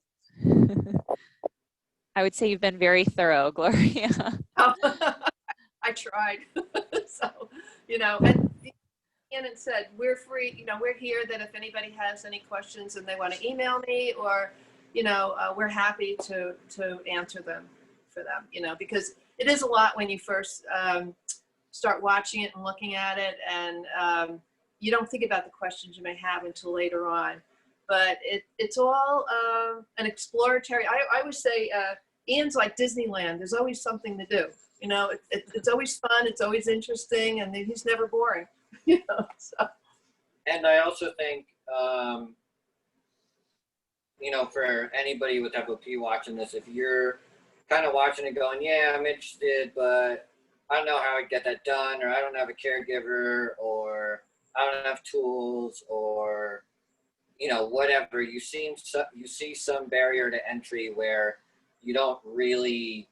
S2: would say you've been very thorough, Gloria.
S1: I tried. So, you know, and Ian said, we're free, you know, we're here that if anybody has any questions and they want to email me, or, you know, we're happy to answer them for them, you know, because it is a lot when you first start watching it and looking at it, and you don't think about the questions you may have until later on. But it's all an exploratory, I would say Ian's like Disneyland. There's always something to do. You know, it's always fun, it's always interesting, and he's never boring. You know, so.
S3: And I also think, you know, for anybody with FOP watching this, if you're kind of watching it going, yeah, I'm interested, but I don't know how I get that done, or I don't have a caregiver, or I don't have tools, or, you know, whatever, you see some barrier to entry where you don't really,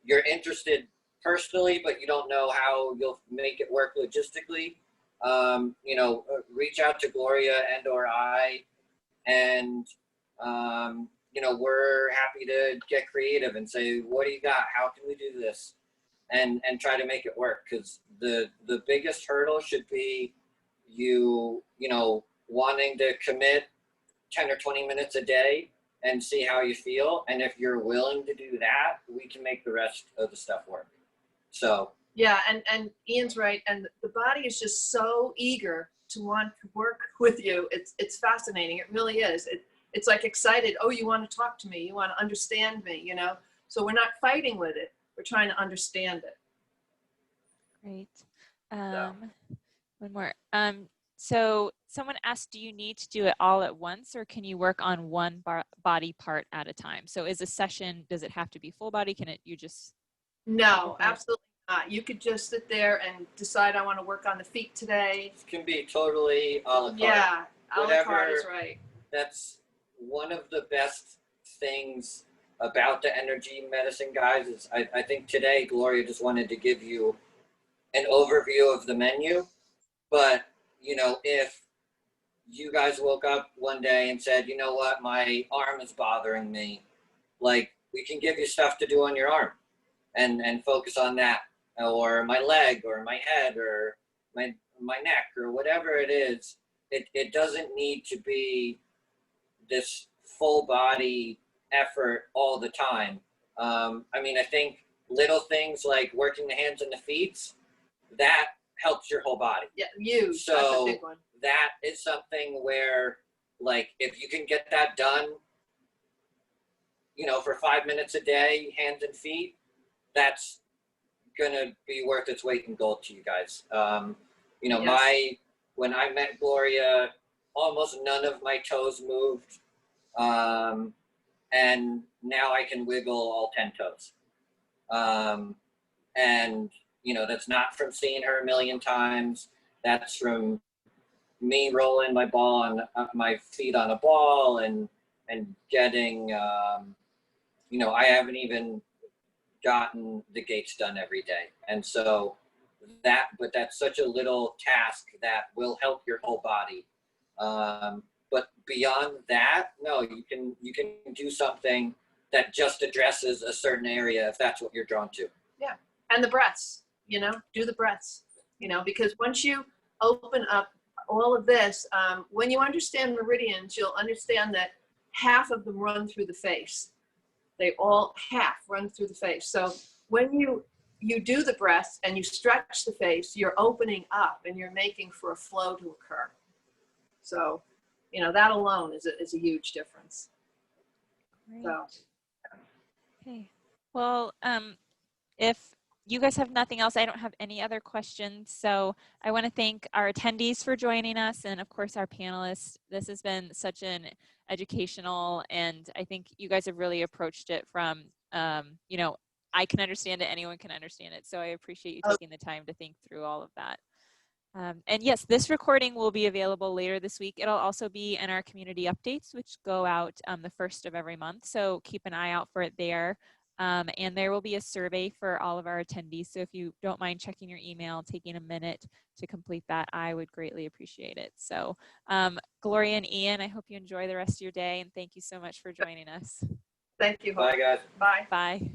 S3: you're interested personally, but you don't know how you'll make it work logistically, you know, reach out to Gloria and or I, and, you know, we're happy to get creative and say, what do you got? How can we do this? And try to make it work. Because the biggest hurdle should be you know, wanting to commit 10 or 20 minutes a day and see how you feel. And if you're willing to do that, we can make the rest of the stuff work. So.
S1: Yeah, and Ian's right. And the body is just so eager to want to work with you. It's fascinating. It really is. It's like excited. Oh, you want to talk to me. You want to understand me, you know? So we're not fighting with it. We're trying to understand it.
S2: Great.
S1: So.
S2: One more. So someone asked, do you need to do it all at once, or can you work on one body part at a time? So is a session, does it have to be full body? Can you just?
S1: No, absolutely not. You could just sit there and decide, I want to work on the feet today.
S3: It can be totally a la carte.
S1: Yeah, a la carte is right.
S3: That's one of the best things about the energy medicine guys is I think today Gloria just wanted to give you an overview of the menu, but you know, if you guys woke up one day and said, you know what, my arm is bothering me, like we can give you stuff to do on your arm and focus on that, or my leg or my head or my neck or whatever it is. It doesn't need to be this full body effort all the time. I mean, I think little things like working the hands and the feet, that helps your whole body.
S1: Yeah, huge.
S3: So
S1: that's a big one.
S3: That is something where, like, if you can get that done, you know, for 5 minutes a day, hands and feet, that's gonna be worth its weight in gold to you guys. You know,
S1: Yes.
S3: when I met Gloria, almost none of my toes moved. And now I can wiggle all 10 toes. And, you know, that's not from seeing her a million times. That's from me rolling my ball on my feet on a ball and getting, you know, I haven't even gotten the gates done every day. And so but that's such a little task that will help your whole body. But beyond that, no, you can do something that just addresses a certain area if that's what you're drawn to.
S1: Yeah, and the breaths, you know, do the breaths, you know, because once you open up all of this, when you understand meridians, you'll understand that half of them run through the face. They all half run through the face. So when you do the breath and you stretch the face, you're opening up and you're making for a flow to occur. So, you know, that alone is a huge difference.
S2: Great.
S1: So.
S2: Okay. Well, if you guys have nothing else. I don't have any other questions. So I want to thank our attendees for joining us, and of course our panelists. This has been such an educational, and I think you guys have really approached it from, you know, I can understand it, anyone can understand it. So I appreciate you taking the time to think through all of that. And yes, this recording will be available later this week. It'll also be in our community updates, which go out the 1st of every month. So keep an eye out for it there. And there will be a survey for all of our attendees. So if you don't mind checking your email, taking a minute to complete that, I would greatly appreciate it. So Gloria and Ian, I hope you enjoy the rest of your day, and thank you so much for joining us.
S1: Thank you.
S3: Bye, guys.
S1: Bye.
S2: Bye.